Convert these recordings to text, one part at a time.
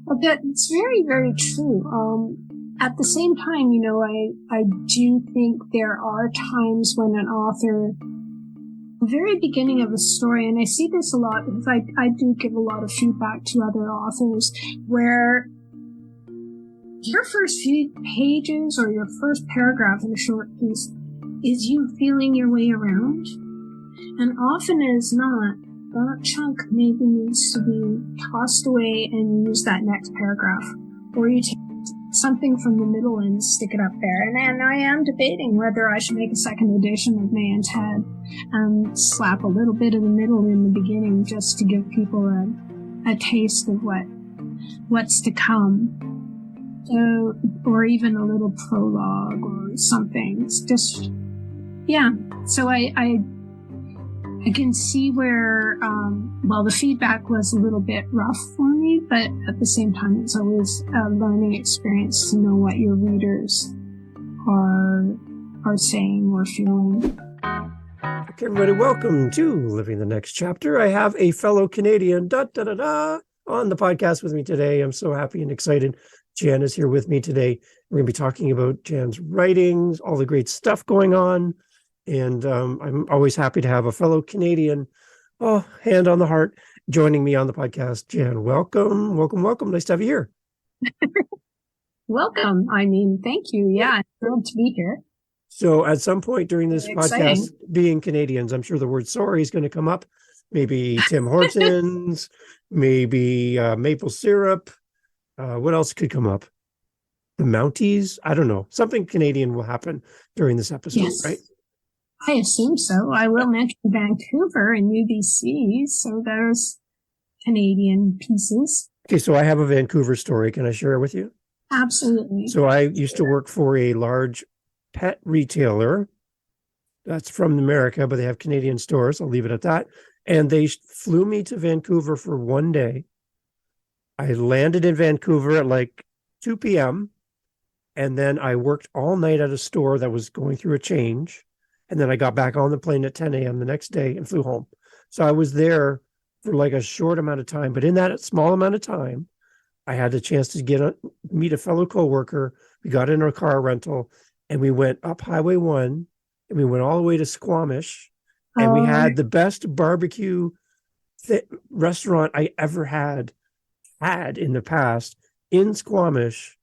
Well, that's very, very true. At the same time, I do think there are times when an author, the very beginning of a story, and I see this a lot because I do give a lot of feedback to other authors, where your first few pages or your first paragraph in a short piece is you feeling your way around. And often as not, that chunk maybe needs to be tossed away and use that next paragraph. Or you take something from the middle and stick it up there. And I am debating whether I should make a second edition of May and Ted and slap a little bit of the middle in the beginning just to give people a taste of what's to come. So, or even a little prologue or something. It's just, yeah. So I can see where, the feedback was a little bit rough for me, but at the same time, it's always a learning experience to know what your readers are saying or feeling. Okay, everybody, welcome to Living the Next Chapter. I have a fellow Canadian on the podcast with me today. I'm so happy and excited. Jan is here with me today. We're going to be talking about Jan's writings, all the great stuff going on. And I'm always happy to have a fellow Canadian, hand on the heart, joining me on the podcast. Jan, welcome. Nice to have you here. Welcome. Thank you. Yeah, I'm thrilled to be here. So at some point during this Exciting. podcast, being Canadians, I'm sure the word sorry is going to come up. Maybe Tim Hortons, maybe maple syrup. What else could come up? The Mounties? I don't know. Something Canadian will happen during this episode, yes. Right? I assume so. I will mention Vancouver and UBC, so there's Canadian pieces. Okay, so I have a Vancouver story. Can I share it with you? Absolutely. So I used to work for a large pet retailer that's from America, but they have Canadian stores. I'll leave it at that. And they flew me to Vancouver for one day. I landed in Vancouver at like 2 p.m. And then I worked all night at a store that was going through a change. And then I got back on the plane at 10 a.m. the next day and flew home. So I was there for like a short amount of time. But in that small amount of time, I had the chance to meet a fellow coworker. We got in our car rental and we went up Highway 1 and we went all the way to Squamish. And we had the best barbecue restaurant I ever had in the past in Squamish,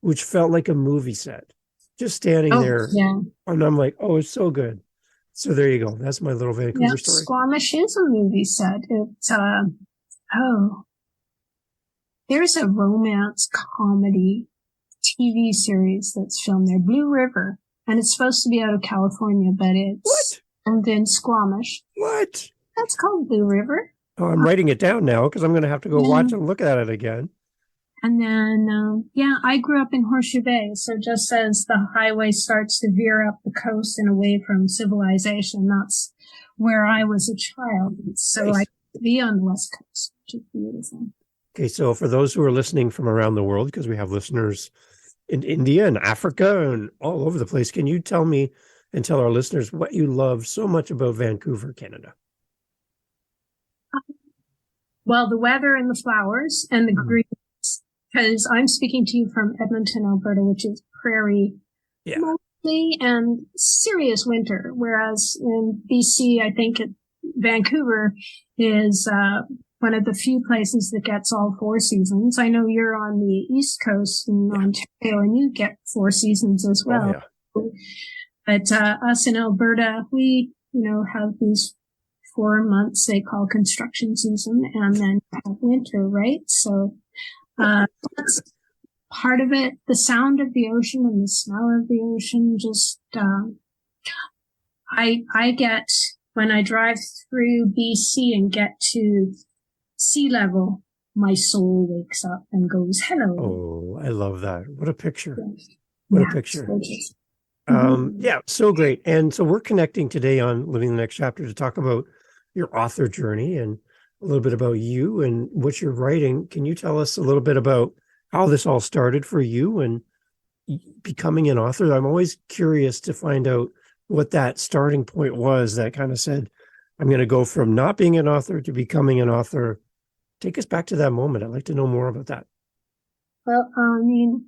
which felt like a movie set. Just standing there. Yeah. And I'm like, it's so good. So there you go. That's my little Vancouver story. Squamish is a movie set. It's, there's a romance comedy TV series that's filmed there, Blue River. And it's supposed to be out of California, but it's filmed in Squamish. What? That's called Blue River. Oh, I'm writing it down now because I'm going to have to go watch and look at it again. And then, I grew up in Horseshoe Bay. So just as the highway starts to veer up the coast and away from civilization, that's where I was a child. So nice. I could be on the West Coast, which is beautiful. Okay, so for those who are listening from around the world, because we have listeners in India and Africa and all over the place, can you tell me and tell our listeners what you love so much about Vancouver, Canada? Well, the weather and the flowers and the green. Because I'm speaking to you from Edmonton, Alberta, which is prairie mostly and serious winter. Whereas in BC, I think Vancouver is one of the few places that gets all 4 seasons. I know you're on the East Coast in Ontario, and you get 4 seasons as well. Oh, yeah. But us in Alberta, we have these 4 months they call construction season, and then winter, right? So. That's part of it. The sound of the ocean and the smell of the ocean just, I get, when I drive through BC and get to sea level, my soul wakes up and goes, hello. Oh, I love that. What a picture. Yes. What a picture. So great. And so we're connecting today on Living the Next Chapter to talk about your author journey and a little bit about you and what you're writing. Can you tell us a little bit about how this all started for you and becoming an author? I'm always curious to find out what that starting point was that kind of said, I'm going to go from not being an author to becoming an author. Take us back to that moment. I'd like to know more about that. Well, I mean,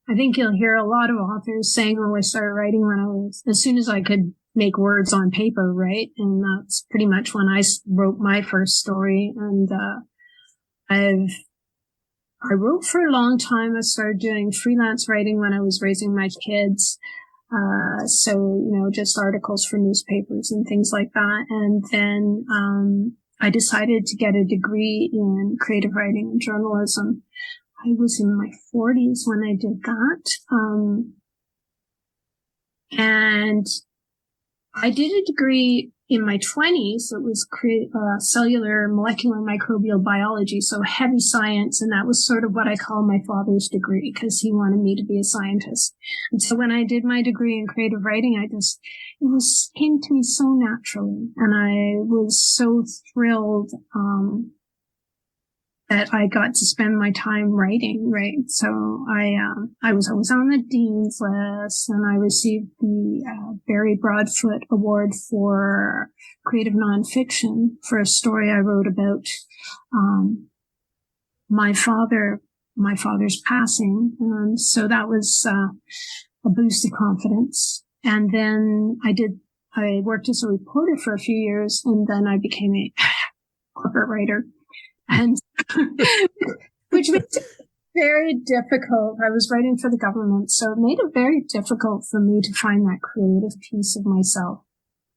I think you'll hear a lot of authors saying, oh, I started writing when I was, as soon as I could make words on paper, right? And that's pretty much when I wrote my first story. And I wrote for a long time. I started doing freelance writing when I was raising my kids. So, you know, just articles for newspapers and things like that. And then, I decided to get a degree in creative writing and journalism. I was in my 40s when I did that. And I did a degree in my 20s. It was cellular molecular microbial biology, so heavy science. And that was sort of what I call my father's degree, because he wanted me to be a scientist. And so when I did my degree in creative writing, it came to me so naturally. And I was so thrilled, that I got to spend my time writing, right? So I was always on the dean's list, and I received the Barry Broadfoot Award for creative nonfiction for a story I wrote about my father's passing. And so that was a boost of confidence. And then I worked as a reporter for a few years, and then I became a corporate writer. And which made it very difficult. I was writing for the government, so it made it very difficult for me to find that creative piece of myself.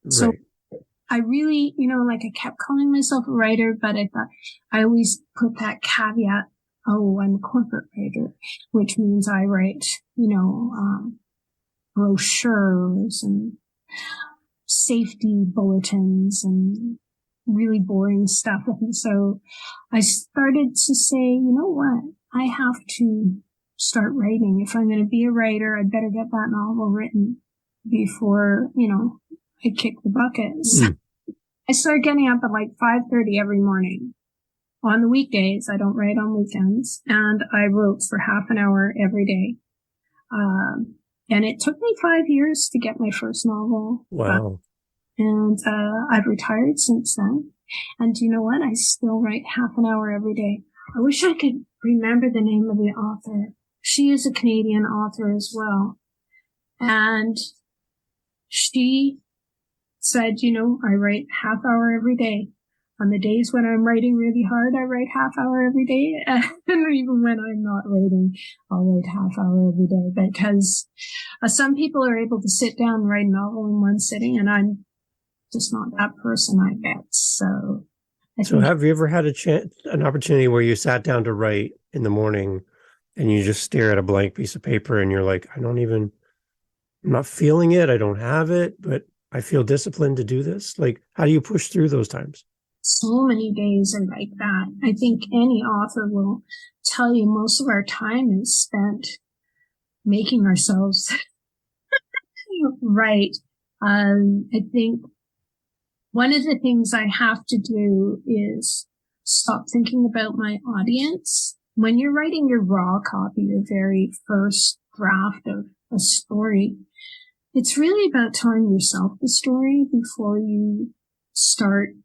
Right. So I really, you know, like I kept calling myself a writer, but I thought I always put that caveat, oh, I'm a corporate writer, which means I write, you know, brochures and safety bulletins and really boring stuff. And so I started to say, you know what? I have to start writing. If I'm going to be a writer, I'd better get that novel written before, you know, I kick the bucket. So I started getting up at like 5:30 every morning. On the weekdays, I don't write on weekends. And I wrote for half an hour every day. And it took me 5 years to get my first novel. Wow. And I've retired since then. And you know what? I still write half an hour every day. I wish I could remember the name of the author. She is a Canadian author as well. And she said, you know, I write half hour every day. On the days when I'm writing really hard, I write half hour every day. And even when I'm not writing, I'll write half hour every day. Because some people are able to sit down and write a novel in one sitting, and I'm just not that person, I bet. So have you ever had an opportunity where you sat down to write in the morning and you just stare at a blank piece of paper and you're like, I'm not feeling it. I don't have it, but I feel disciplined to do this. Like, how do you push through those times? So many days are like that. I think any author will tell you most of our time is spent making ourselves right. I think one of the things I have to do is stop thinking about my audience. When you're writing your raw copy, your very first draft of a story, it's really about telling yourself the story before you start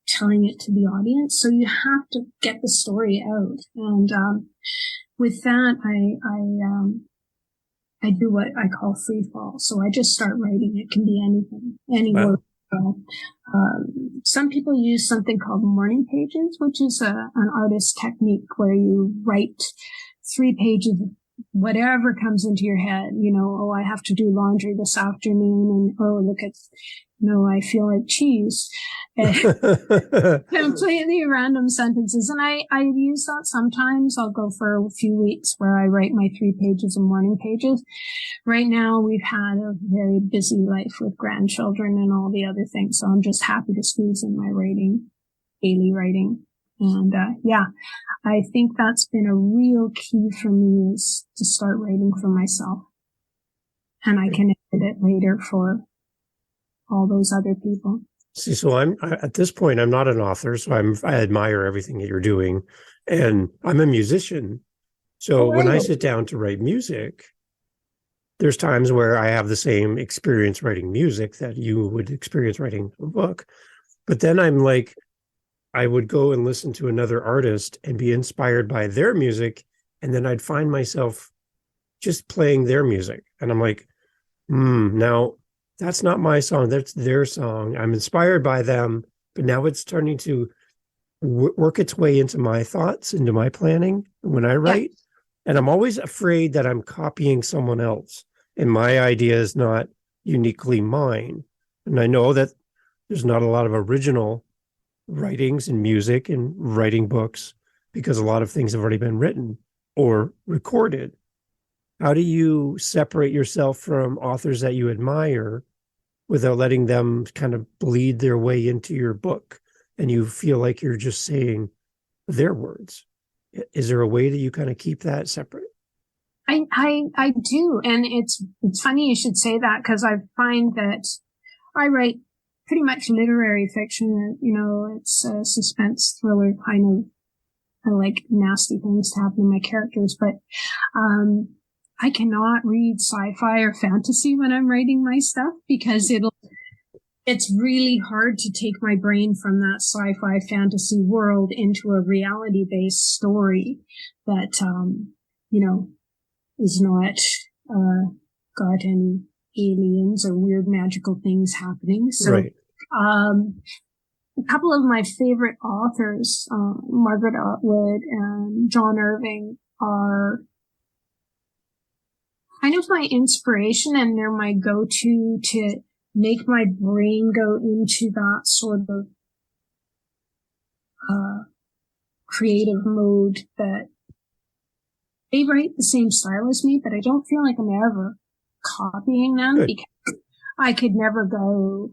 telling it to the audience. So you have to get the story out. And with that, I do what I call free fall. So I just start writing. It can be anything, any word. Some people use something called morning pages, which is an artist technique where you write 3 pages of whatever comes into your head. You know, oh, I have to do laundry this afternoon, and oh, look at, no, I feel like cheese. Completely random sentences. And I use that sometimes. I'll go for a few weeks where I write my 3 pages of morning pages. Right now, we've had a very busy life with grandchildren and all the other things. So I'm just happy to squeeze in my daily writing. And, I think that's been a real key for me, is to start writing for myself. And I can edit it later for all those other people. See, so at this point, I'm not an author, so I admire everything that you're doing, and I'm a musician. So when I sit down to write music, there's times where I have the same experience writing music that you would experience writing a book. But then I'm like, I would go and listen to another artist and be inspired by their music and then I'd find myself just playing their music. And I'm like, now that's not my song. That's their song. I'm inspired by them, but now it's starting to work its way into my thoughts, into my planning when I write. Yeah. And I'm always afraid that I'm copying someone else and my idea is not uniquely mine. And I know that there's not a lot of original writings and music and writing books because a lot of things have already been written or recorded. How do you separate yourself from authors that you admire without letting them kind of bleed their way into your book and you feel like you're just saying their words? Is there a way that you kind of keep that separate? I do. And it's funny you should say that, because I find that I write pretty much literary fiction. You know, it's a suspense thriller kind of. I like nasty things to happen to my characters, but I cannot read sci-fi or fantasy when I'm writing my stuff, because it's really hard to take my brain from that sci-fi fantasy world into a reality-based story that, you know, is not, got any aliens or weird magical things happening. So, right. A couple of my favorite authors, Margaret Atwood and John Irving, are kind of my inspiration, and they're my go-to to make my brain go into that sort of creative mode. That they write the same style as me, but I don't feel like I'm ever copying them. Good. Because I could never go,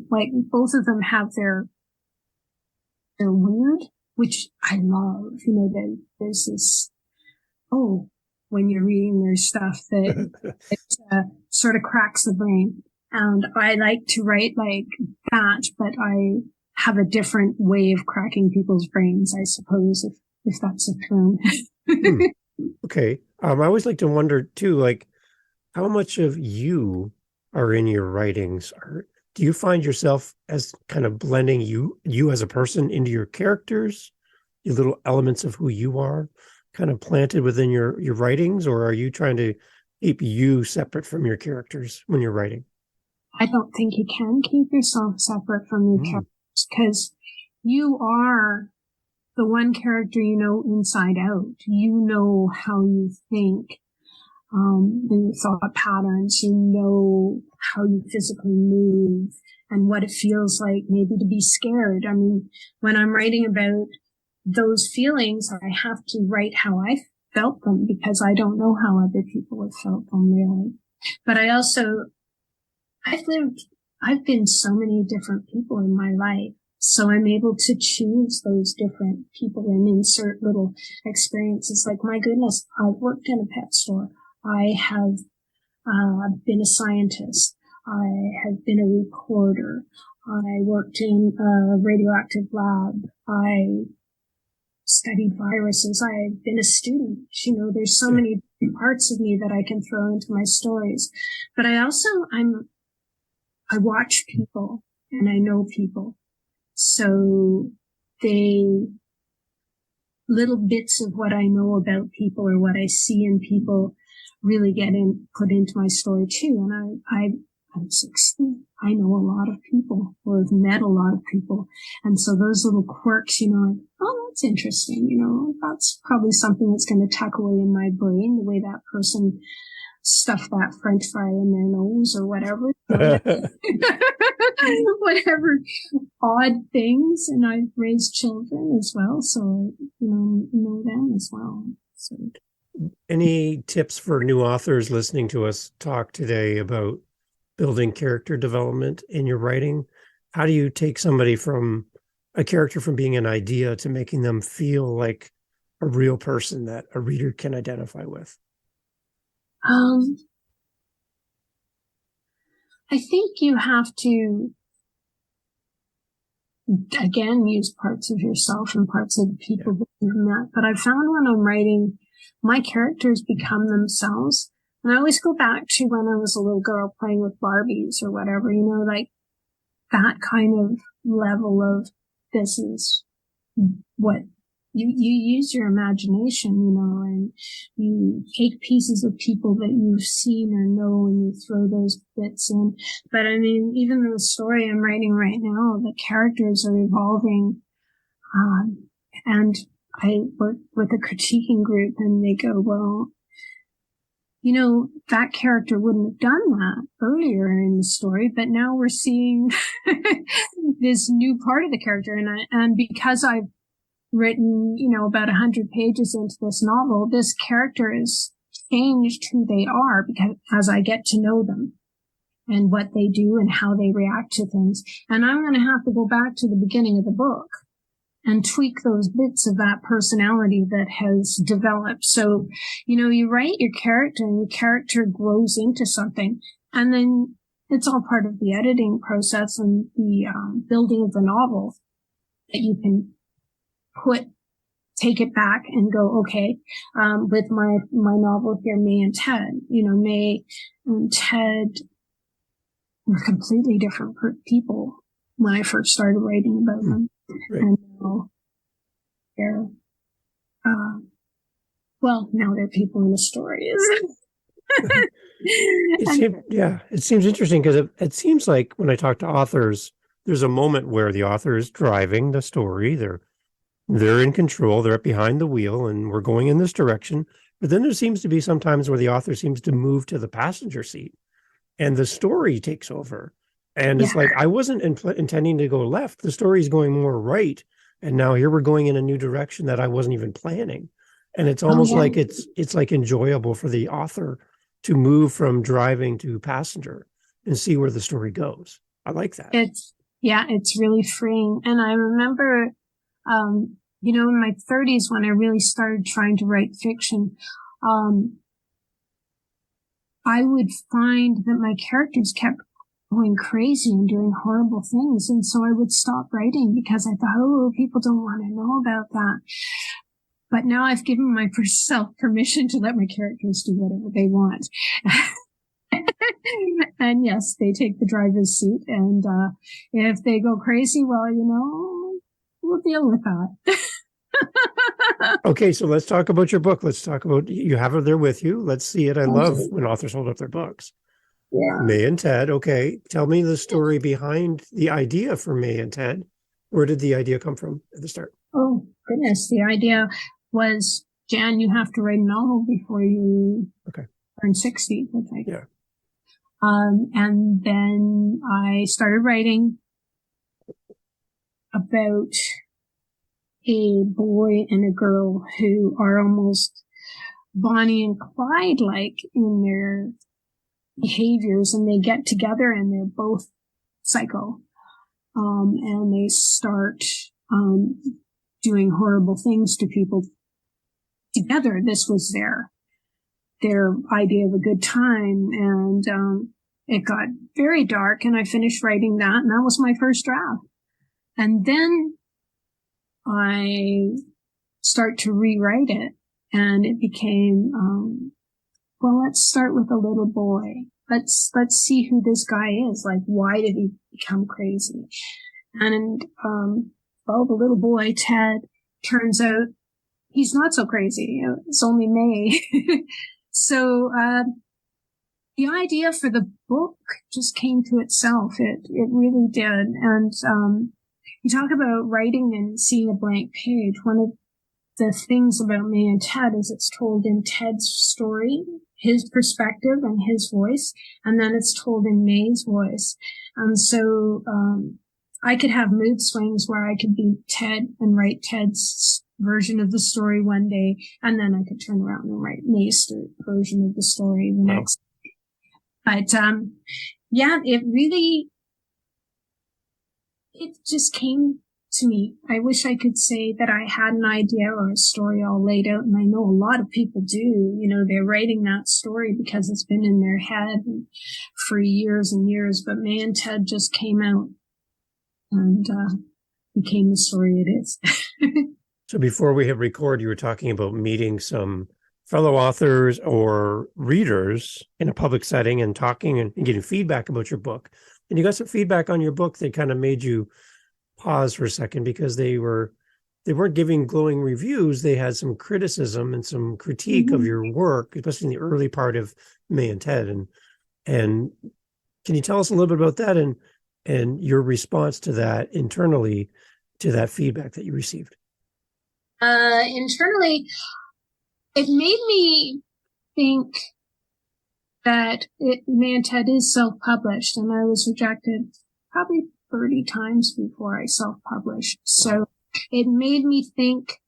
like both of them have their weird, which I love. You know, there's this, when you're reading their stuff that sort of cracks the brain. And I like to write like that, but I have a different way of cracking people's brains, I suppose, if that's a term. Okay. I always like to wonder too, like, how much of you are in your writings? Do you find yourself as kind of blending you as a person into your characters, your little elements of who you are kind of planted within your writings, or are you trying to keep you separate from your characters when you're writing? I don't think you can keep yourself separate from your characters, because you are the one character you know inside out. You know how you think, and your thought patterns. You know how you physically move and what it feels like maybe to be scared. I mean, when I'm writing about those feelings, I have to write how I felt them, because I don't know how other people have felt them, really. But I've been so many different people in my life. So I'm able to choose those different people and insert little experiences. Like, my goodness, I've worked in a pet store. I have been a scientist. I have been a reporter. I worked in a radioactive lab. I studied viruses. I've been a student. You know, there's so many parts of me that I can throw into my stories. But I watch people and I know people. So little bits of what I know about people or what I see in people really get put into my story too. And I'm 60. I know a lot of people, or have met a lot of people. And so those little quirks, you know, that's interesting. You know, that's probably something that's going to tuck away in my brain, the way that person stuff that French fry in their nose or whatever. Whatever odd things. And I've raised children as well, so know them as well. So, any tips for new authors listening to us talk today about building character development in your writing? How do you take somebody from a character from being an idea to making them feel like a real person that a reader can identify with? I think you have to, again, use parts of yourself and parts of the people that you've met. But I found when I'm writing, my characters become themselves. And I always go back to when I was a little girl playing with Barbies or whatever, you know, like that kind of level of, this is what you use your imagination, and you take pieces of people that you've seen or know and you throw those bits in. But I mean, even the story I'm writing right now, the characters are evolving. And I work with a critiquing group and they go, well, that character wouldn't have done that earlier in the story, but now we're seeing this new part of the character. And because I've written, about 100 pages into this novel, this character has changed who they are because as I get to know them and what they do and how they react to things. And I'm going to have to go back to the beginning of the book and tweak those bits of that personality that has developed. So, you write your character and your character grows into something. And then it's all part of the editing process and the building of the novel that you can take it back and go, okay, with my novel here, May and Ted, May and Ted were completely different people when I first started writing about them. Right. And now they're, now they're people in the stories. It seems interesting because it seems like when I talk to authors, there's a moment where the author is driving the story. They're in control. They're behind the wheel and we're going in this direction. But then there seems to be some times where the author seems to move to the passenger seat and the story takes over. And it's like, I wasn't intending to go left. The story is going more right. And now here we're going in a new direction that I wasn't even planning. And it's almost like it's like enjoyable for the author to move from driving to passenger and see where the story goes. I like that. It's really freeing. And I remember, in my 30s when I really started trying to write fiction, I would find that my characters kept going crazy and doing horrible things. And so I would stop writing because I thought, people don't want to know about that. But now I've given myself permission to let my characters do whatever they want. And yes, they take the driver's seat. And if they go crazy, well, we'll deal with that. Okay, so let's talk about your book. Let's talk about, you have it there with you. Let's see it. I love when authors hold up their books. Yeah. May and Ted. Okay. Tell me the story behind the idea for May and Ted. Where did the idea come from at the start? Oh, goodness. The idea was, Jan, you have to write a novel before you turn 60, which I did. Yeah. And then I started writing about a boy and a girl who are almost Bonnie and Clyde-like in their behaviors, and they get together and they're both psycho. And they start doing horrible things to people together. This was their idea of a good time, and it got very dark, and I finished writing that, and that was my first draft. And then I start to rewrite it, and it became, let's start with a little boy. Let's see who this guy is. Like, why did he become crazy? And, the little boy, Ted, turns out he's not so crazy. It's only May. So, the idea for the book just came to itself. It really did. And, you talk about writing and seeing a blank page. One of the things about May and Ted is it's told in Ted's story, his perspective and his voice, and then it's told in May's voice. And so, I could have mood swings where I could be Ted and write Ted's version of the story one day, and then I could turn around and write May's version of the story the next day. But, it just came to me. I wish I could say that I had an idea or a story all laid out, and I know a lot of people do. They're writing that story because it's been in their head for years and years, but May and Ted just came out and became the story it is. So before we hit record, you were talking about meeting some fellow authors or readers in a public setting and talking and getting feedback about your book. And you got some feedback on your book that kind of made you pause for a second because they were they weren't giving glowing reviews. They had some criticism and some critique of your work, especially in the early part of May and Ted. And can you tell us a little bit about that and your response to that internally, to that feedback that you received? Internally, it made me think that May and Ted is self-published, and I was rejected probably 30 times before I self-published. So it made me think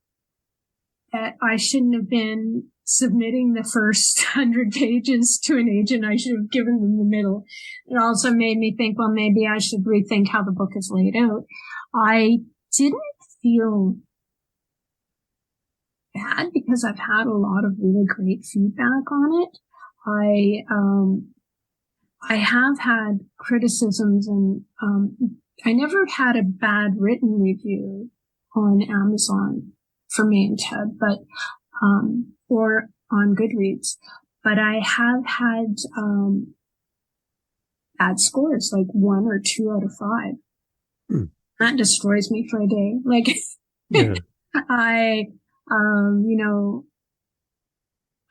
that I shouldn't have been submitting the first 100 pages to an agent. I should have given them the middle. It also made me think, well, maybe I should rethink how the book is laid out. I didn't feel bad because I've had a lot of really great feedback on it. I have had criticisms, and I never had a bad written review on Amazon for May and Ted, but or on Goodreads, but I have had bad scores, like 1 or 2 out of 5. That destroys me for a day. Like, yeah.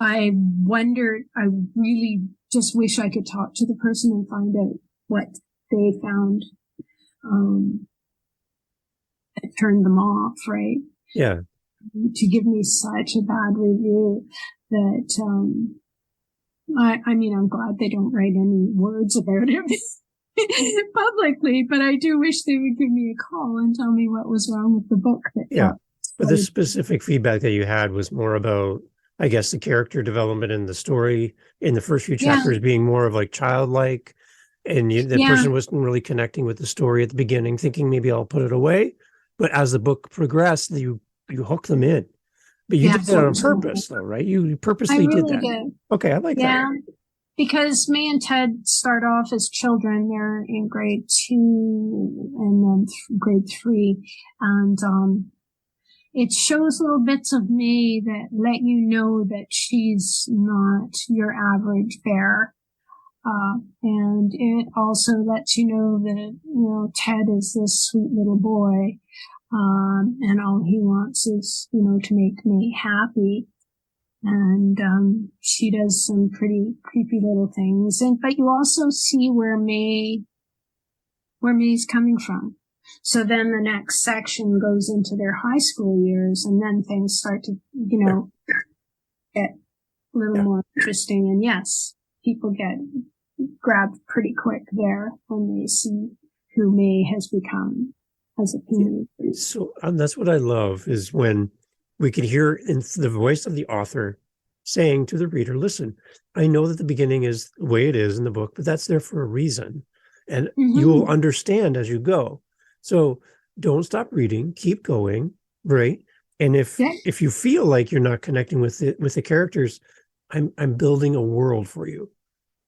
I wondered, I really just wish I could talk to the person and find out what they found that turned them off, right? Yeah. To give me such a bad review that, I'm glad they don't write any words about it publicly, but I do wish they would give me a call and tell me what was wrong with the book. But the specific feedback that you had was more about, I guess, the character development in the story in the first few chapters being more of like childlike, and the person wasn't really connecting with the story at the beginning, thinking maybe I'll put it away. But as the book progressed, you hook them in. But you did that on purpose, though, right? You purposely did that. Did. Okay, I like that. Yeah, because May and Ted start off as children. They're in grade 2 and then grade 3, and it shows little bits of May that let you know that she's not your average bear. And it also lets you know that, Ted is this sweet little boy. And all he wants is, to make May happy. And, she does some pretty creepy little things. But you also see where May's coming from. So then the next section goes into their high school years, and then things start to, get a little more interesting. And yes, people get grabbed pretty quick there when they see who May has become as a teenager. So that's what I love, is when we can hear in the voice of the author saying to the reader, listen, I know that the beginning is the way it is in the book, but that's there for a reason. And you will understand as you go. So don't stop reading, keep going, right? And if you feel like you're not connecting with the characters, I'm building a world for you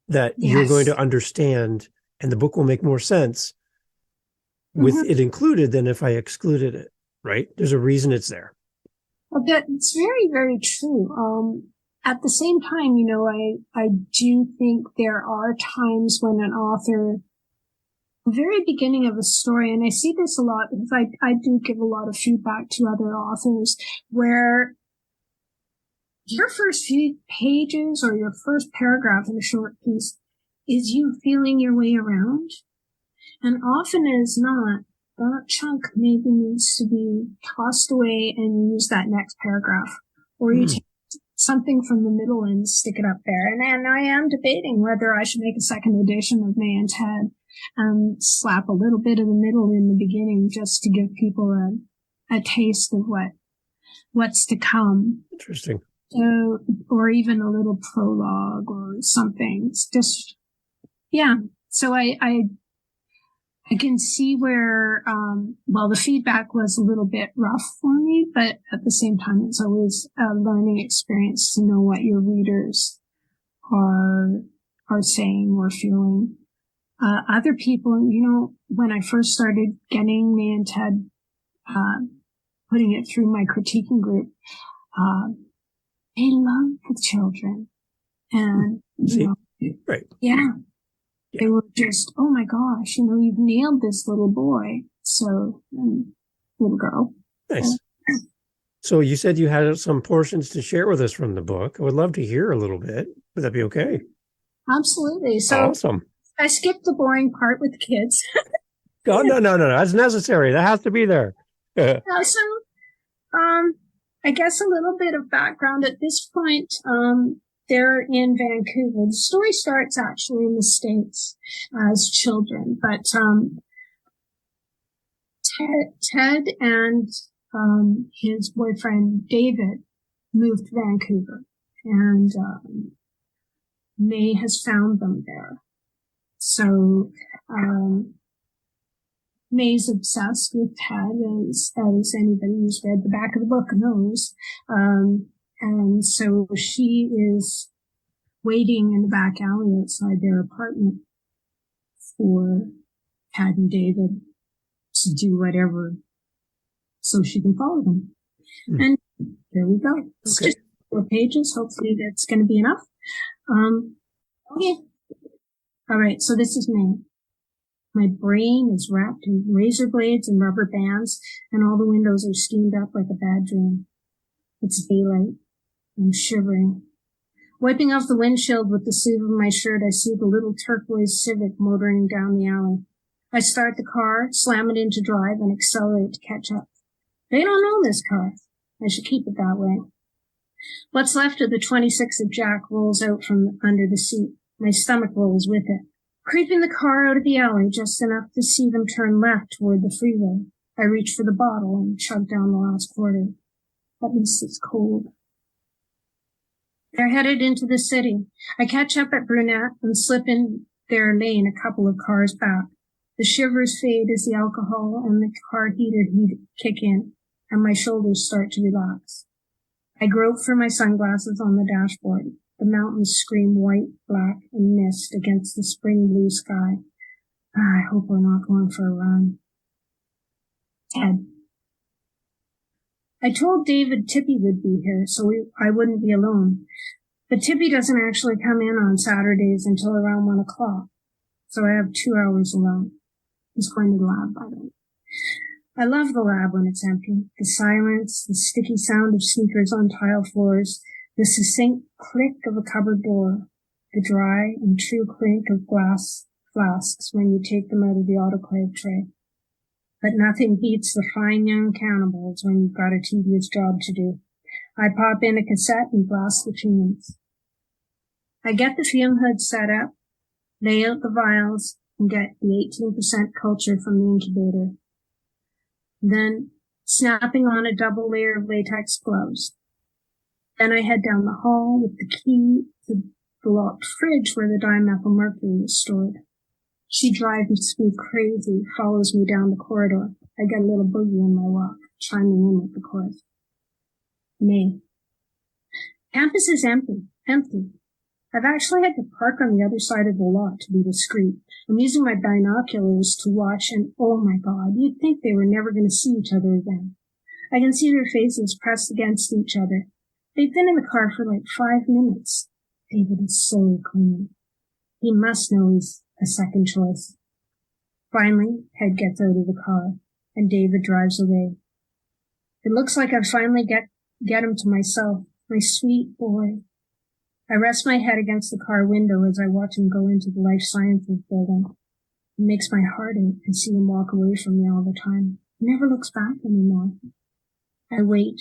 that you're going to understand, and the book will make more sense with it included than if I excluded it, right? There's a reason it's there. Well, that's very, very true. At the same time, I do think there are times when an author, the very beginning of a story, and I see this a lot because I do give a lot of feedback to other authors, where your first few pages or your first paragraph in a short piece is you feeling your way around. And often as not, that chunk maybe needs to be tossed away and use that next paragraph. Or you take something from the middle and stick it up there. And I am debating whether I should make a second edition of May and Ted and slap a little bit of the middle in the beginning just to give people a taste of what's to come. Interesting. So, or even a little prologue or something. It's just, So I can see where, the feedback was a little bit rough for me, but at the same time, it's always a learning experience to know what your readers are saying or feeling. Other people, when I first started getting May and Ted, putting it through my critiquing group, they love the children. And, right. Yeah. They were just, oh my gosh, you've nailed this little boy. So, little girl. Nice. So you said you had some portions to share with us from the book. I would love to hear a little bit. Would that be okay? Absolutely. So Awesome. I skipped the boring part with the kids. Oh, no. That's necessary. That has to be there. I guess a little bit of background at this point. They're in Vancouver. The story starts actually in the States as children, but Ted and his boyfriend David moved to Vancouver, and May has found them there. So May's obsessed with Ted, as anybody who's read the back of the book knows. And so she is waiting in the back alley outside their apartment for Ted and David to do whatever so she can follow them. And there we go. It's just 4 pages. Hopefully that's going to be enough. Okay. All right. So this is May. My brain is wrapped in razor blades and rubber bands, and all the windows are steamed up like a bad dream. It's daylight. I'm shivering. Wiping off the windshield with the sleeve of my shirt, I see the little turquoise Civic motoring down the alley. I start the car, slam it into drive, and accelerate to catch up. They don't know this car. I should keep it that way. What's left of the 26 of Jack rolls out from under the seat. My stomach rolls with it. Creeping the car out of the alley just enough to see them turn left toward the freeway. I reach for the bottle and chug down the last quarter. At least it's cold. They're headed into the city. I catch up at Brunette and slip in their lane a couple of cars back. The shivers fade as the alcohol and the car heater kick in, and my shoulders start to relax. I grope for my sunglasses on the dashboard. The mountains scream white, black, and mist against the spring blue sky. I hope we're not going for a run. Ted. I told David Tippy would be here, so I wouldn't be alone. But Tippy doesn't actually come in on Saturdays until around 1 o'clock, so I have 2 hours alone. He's going to the lab, by the way. I love the lab when it's empty. The silence, the sticky sound of sneakers on tile floors, the succinct click of a cupboard door, the dry and true clink of glass flasks when you take them out of the autoclave tray. But nothing beats the fine young cannibals when you've got a tedious job to do. I pop in a cassette and blast the tunes. I get the fume hood set up, lay out the vials, and get the 18% culture from the incubator. Then, snapping on a double layer of latex gloves. Then I head down the hall with the key to the locked fridge where the dimethylmercury is stored. She drives me crazy, follows me down the corridor. I get a little boogie in my walk, chiming in with the chorus. May. Campus is empty. I've actually had to park on the other side of the lot to be discreet. I'm using my binoculars to watch, and oh my God, you'd think they were never going to see each other again. I can see their faces pressed against each other. They've been in the car for like 5 minutes. David is so clean. He must know he's a second choice. Finally, Ted gets out of the car, and David drives away. It looks like I finally get him to myself, my sweet boy. I rest my head against the car window as I watch him go into the life sciences building. It makes my heart ache to see him walk away from me all the time. He never looks back anymore. I wait.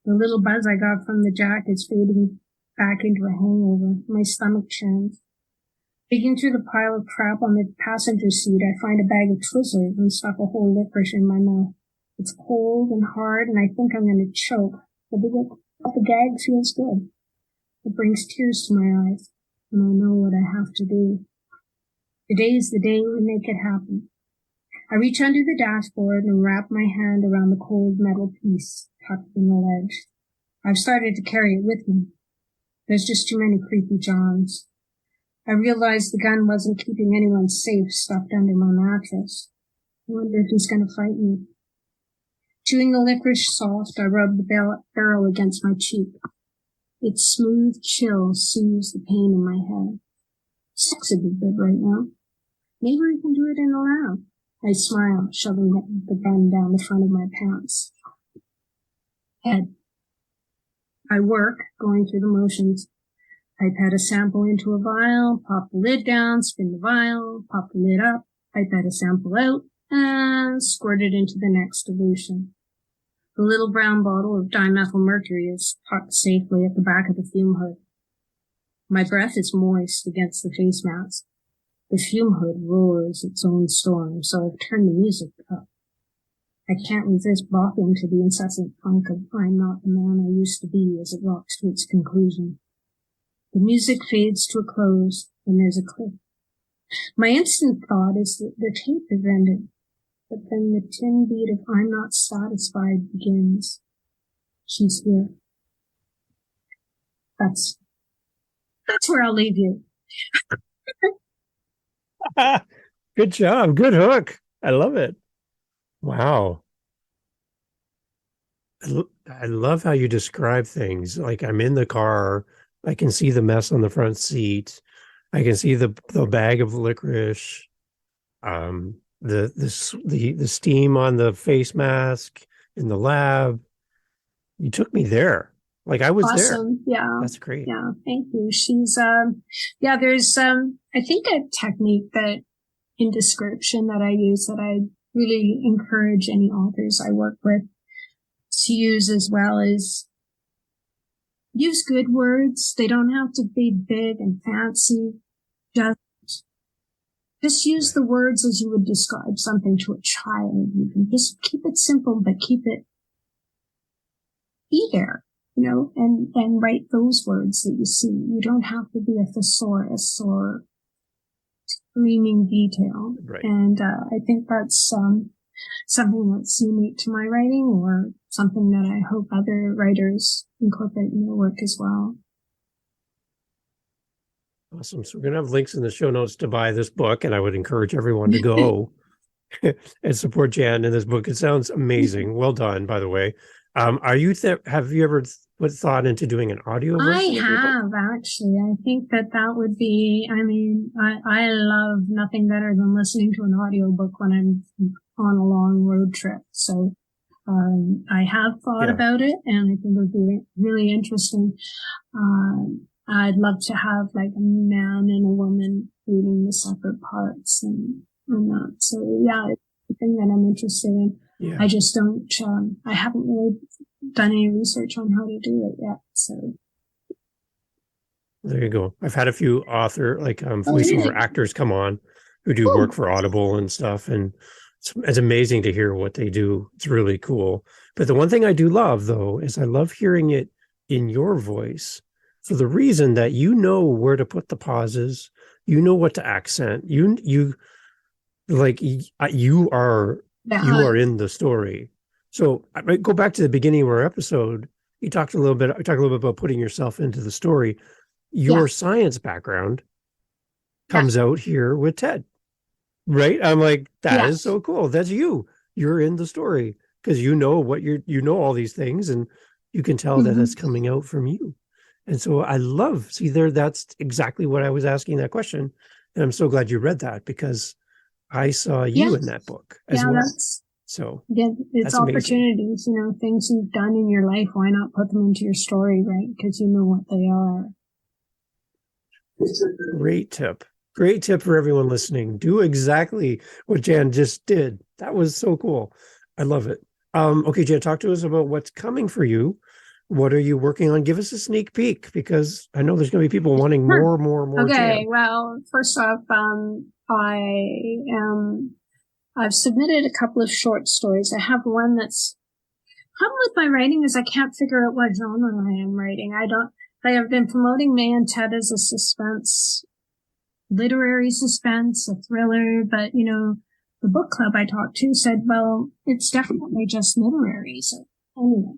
The little buzz I got from the jack is fading back into a hangover. My stomach churns. Digging through the pile of crap on the passenger seat, I find a bag of Twizzlers and stuff a whole licorice in my mouth. It's cold and hard, and I think I'm going to choke, but the gag feels good. It brings tears to my eyes, and I know what I have to do. Today's the day we make it happen. I reach under the dashboard and wrap my hand around the cold metal piece tucked in the ledge. I've started to carry it with me. There's just too many creepy Johns. I realized the gun wasn't keeping anyone safe stuffed under my mattress. I wonder if he's going to fight me. Chewing the licorice soft, I rub the barrel against my cheek. Its smooth chill soothes the pain in my head. Sucks a bit right now. Maybe we can do it in the lab. I smile, shoving the gun down the front of my pants. Head. I work, going through the motions. Pipette a sample into a vial, pop the lid down, spin the vial, pop the lid up, pipette a sample out, and squirt it into the next dilution. The little brown bottle of dimethyl mercury is tucked safely at the back of the fume hood. My breath is moist against the face mask. The fume hood roars its own storm, so I've turned the music up. I can't resist bopping to the incessant funk of I'm Not the Man I Used to Be as it rocks to its conclusion. The music fades to a close, and there's a click. My instant thought is that the tape has ended, but then the tin beat of I'm Not Satisfied begins. She's here. That's where I'll leave you. Good job. Good hook. I love it. Wow. I love how you describe things. Like I'm in the car. I can see the mess on the front seat. I can see the bag of licorice, the steam on the face mask in the lab. You took me there. Like I was awesome. there. Yeah. That's great. Yeah. Thank you. She's, there's, I think a technique that in description that I use that I really encourage any authors I work with to use as well is use good words. They don't have to be big and fancy. Just use the words as you would describe something to a child. You can just keep it simple, but keep it be there, and write those words that you see. You don't have to be a thesaurus or screaming detail. Right. And I think that's something that's unique to my writing, or something that I hope other writers incorporate in their work as well. Awesome. So we're going to have links in the show notes to buy this book, and I would encourage everyone to go and support Jan in this book. It sounds amazing. Well done, by the way. Have you ever put thought into doing an audio version? I have, actually. I think that would be, I love nothing better than listening to an audiobook when I'm on a long road trip. So I have thought about it, and I think it would be really interesting. I'd love to have like a man and a woman reading the separate parts and that. So yeah, it's the thing that I'm interested in. Yeah. I just don't, I haven't really done any research on how to do it yet. So there you go. I've had a few voiceover actors come on who do work for Audible and stuff. And it's amazing to hear what they do. It's really cool. But the one thing I do love though, is I love hearing it in your voice for the reason that you know where to put the pauses. You know what to accent. You are in the story. So I might go back to the beginning of our episode. I talked a little bit about putting yourself into the story. Your science background comes out here with Ted, right? I'm like, that is so cool. That's you. You're in the story because you know all these things, and you can tell that that's coming out from you. And so that's exactly what I was asking that question. And I'm so glad you read that because I saw you in that book as well. It's opportunities, things you've done in your life. Why not put them into your story, right? Because you know what they are. Great tip. Great tip for everyone listening. Do exactly what Jan just did. That was so cool. I love it. Okay, Jan, talk to us about what's coming for you. What are you working on? Give us a sneak peek because I know there's going to be people wanting more. Okay, Jan. Well, first off, I've submitted a couple of short stories. I have one that's problem with my writing is I can't figure out what genre I am writing. I have been promoting May and Ted as a suspense, literary suspense, a thriller, but the book club I talked to said, well, it's definitely just literary. So anyway,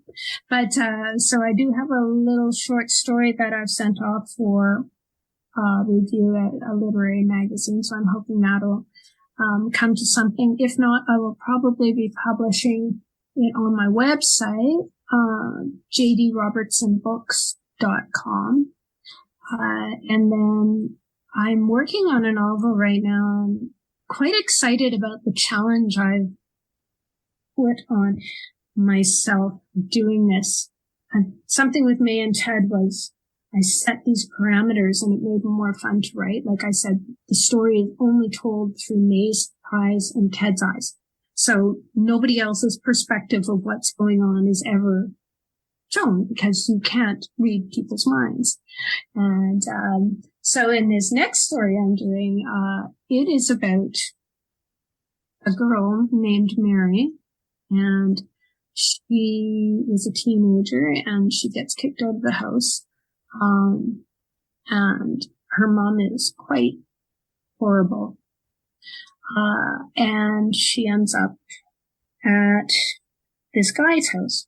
but, so I do have a little short story that I've sent off for, review at a literary magazine. So I'm hoping that'll, come to something. If not, I will probably be publishing it on my website, jdrobertsonbooks.com. And then I'm working on a novel right now. I'm quite excited about the challenge I've put on. myself doing this. And something with May and Ted was I set these parameters and it made them more fun to write. Like I said, the story is only told through May's eyes and Ted's eyes. So nobody else's perspective of what's going on is ever shown because you can't read people's minds. And so in this next story I'm doing, it is about a girl named Mary, and she is a teenager and she gets kicked out of the house. And her mom is quite horrible. And she ends up at this guy's house,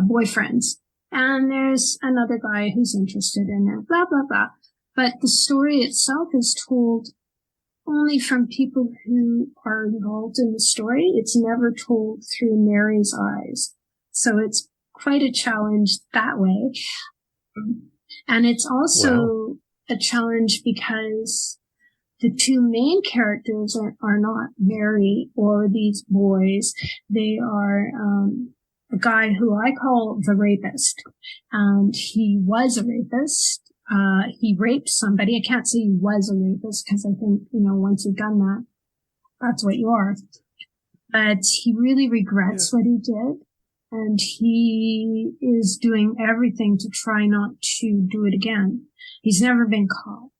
boyfriend's. And there's another guy who's interested in her, blah, blah, blah. But the story itself is told only from people who are involved in the story. It's never told through Mary's eyes. So it's quite a challenge that way. And it's also a challenge because the two main characters are not Mary or these boys. They are a guy who I call the rapist. And he was a rapist. He raped somebody. I can't say he was a rapist because I think, once you've done that, that's what you are. But he really regrets what he did. And he is doing everything to try not to do it again. He's never been caught.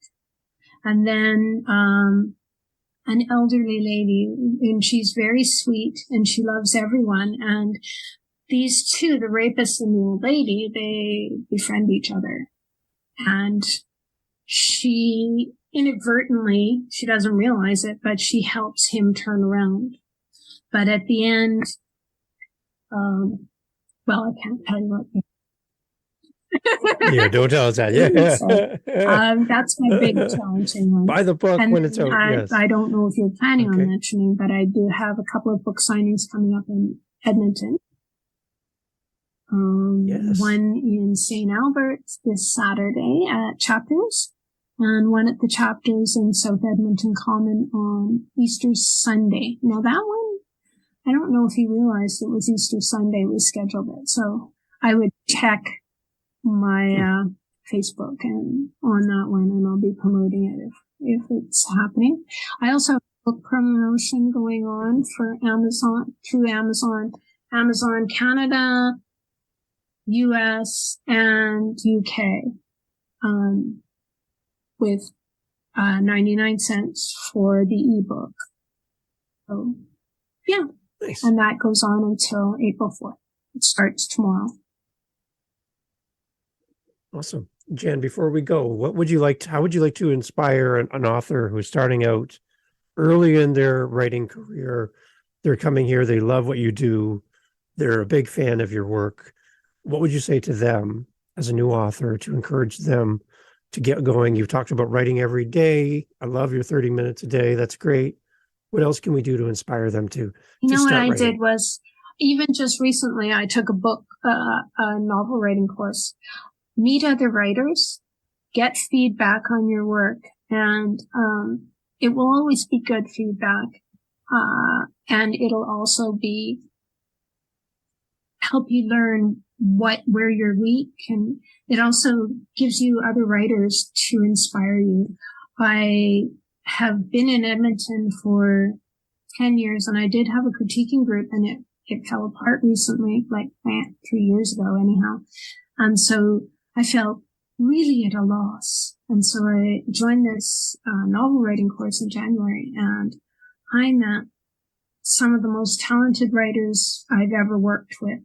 And then, an elderly lady, and she's very sweet and she loves everyone. And these two, the rapist and the old lady, they befriend each other. And she inadvertently, she doesn't realize it, but she helps him turn around. But at the end, I can't tell you what. Yeah, don't tell us that. Yeah. So, that's my big challenging one. Buy the book when it's out. Yes. I don't know if you're planning on mentioning, but I do have a couple of book signings coming up in Edmonton. One in St. Albert this Saturday at Chapters, and one at the Chapters in South Edmonton Common on Easter Sunday. Now that one, I don't know if he realized it was Easter Sunday we scheduled it, so I would check my Facebook and on that one, and I'll be promoting it if it's happening. I also have a book promotion going on for Amazon through Amazon Canada, US and UK, with 99 cents for the ebook. So, yeah. Nice. And that goes on until April 4th. It starts tomorrow. Awesome. Jen, before we go, how would you like to inspire an author who's starting out early in their writing career? They're coming here, they love what you do, they're a big fan of your work. What would you say to them as a new author to encourage them to get going? You've talked about writing every day. I love your 30 minutes a day. That's great. What else can we do to inspire them to what I writing? did was, even just recently, I took a novel writing course. Meet other writers, get feedback on your work, and it will always be good feedback. And it'll also help you learn where you're weak, and it also gives you other writers to inspire you. I have been in Edmonton for 10 years, and I did have a critiquing group, and it fell apart recently, like 3 years ago anyhow. And so I felt really at a loss. And so I joined this novel writing course in January, and I met some of the most talented writers I've ever worked with.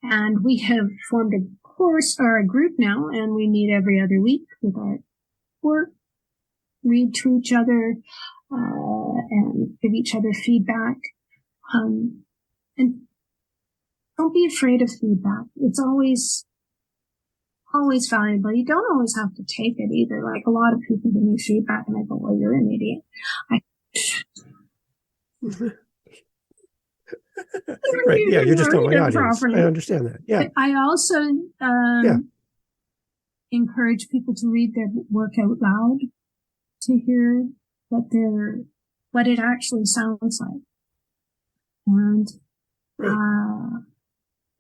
And we have formed a course or a group now, and we meet every other week with our work, read to each other, and give each other feedback. And don't be afraid of feedback. It's always valuable. You don't always have to take it either. Like, a lot of people give me feedback and I go, well, you're an idiot. Right. Yeah, you're just not my audience. Properly. I understand that. Yeah. But I also encourage people to read their work out loud to hear what it actually sounds like. And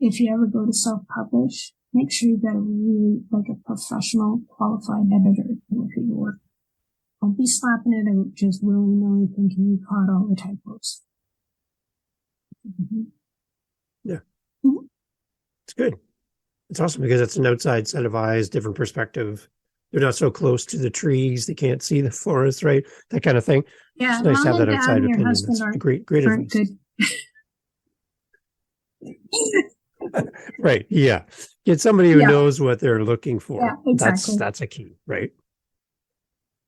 if you ever go to self-publish, make sure you've got a really, like a professional, qualified editor to look at your work. Don't be slapping it out just willy-nilly thinking you caught all the typos. Yeah. Mm-hmm. It's good. It's awesome because it's an outside set of eyes, different perspective. They're not so close to the trees. They can't see the forest, right? That kind of thing. Yeah. It's nice to have that Mom and outside Dad and opinion. your husband That's great aren't advice. good. Right. Yeah. Get somebody who Yeah. knows what they're looking for. Yeah, exactly. That's a key, right?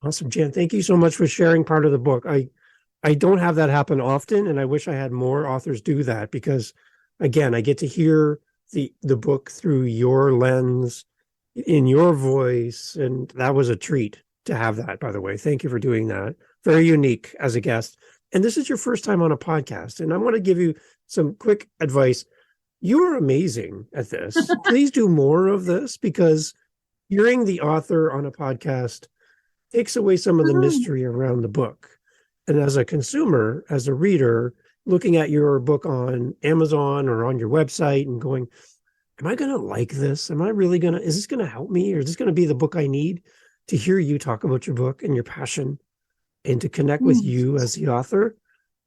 Awesome, Jan. Thank you so much for sharing part of the book. I don't have that happen often, and I wish I had more authors do that because, again, I get to hear the book through your lens, in your voice, and that was a treat to have that, by the way. Thank you for doing that. Very unique as a guest. And this is your first time on a podcast, and I want to give you some quick advice. You are amazing at this. Please do more of this because hearing the author on a podcast takes away some of the mystery around the book. And as a consumer, as a reader, looking at your book on Amazon or on your website and going, am I going to like this? Am I really going to, is this going to help me? Or is this going to be the book I need? To hear you talk about your book and your passion and to connect with you as the author,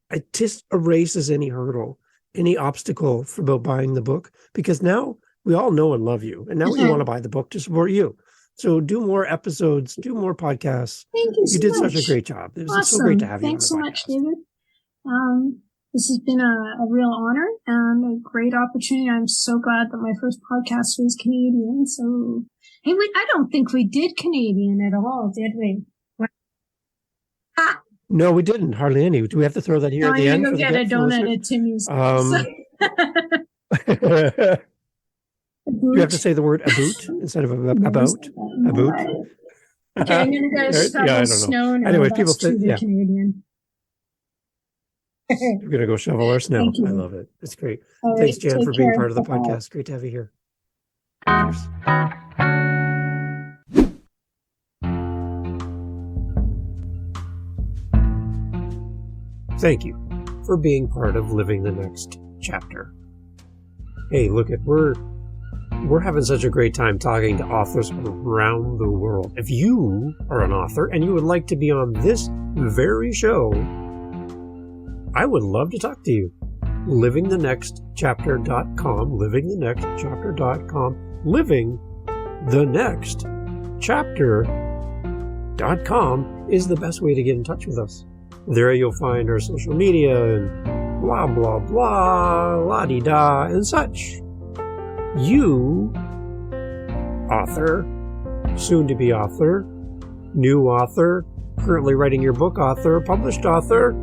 it just erases any hurdle, any obstacle about buying the book, because now we all know and love you. And now we want to buy the book to support you. So do more episodes, do more podcasts. Thank you so You did much. such a great job. It was Awesome. so great to have Thanks you on so the much, podcast. David. This has been a real honor and a great opportunity. I'm so glad that my first podcast was Canadian. So, hey, I don't think we did Canadian at all, did we? No, we didn't. Hardly any. Do we have to throw that here at the end? I'm going to go get a donut at Timmy's. You have to say the word about instead of about. About. Okay, I'm going to go shovel snow now. Anyway, That's people too think, Canadian. We're going to go shovel our snow. Thank you. I love it. It's great. All Thanks, right, Jan, for being part of the Bye-bye. podcast. Great to have you here. Cheers. Thank you for being part of Living the Next Chapter. Hey, look, we're having such a great time talking to authors around the world. If you are an author and you would like to be on this very show, I would love to talk to you. livingthenextchapter.com, livingthenextchapter.com, livingthenextchapter.com is the best way to get in touch with us. There you'll find our social media and blah, blah, blah, la-di-da, and such. You, author, soon-to-be author, new author, currently writing your book author, published author,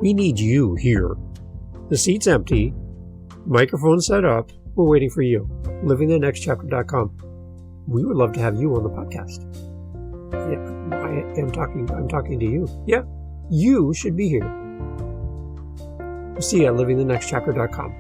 we need you here. The seat's empty, microphone set up, we're waiting for you. livingthenextchapter.com. We would love to have you on the podcast. Yeah, I'm talking to you. Yeah, you should be here. See you at livingthenextchapter.com.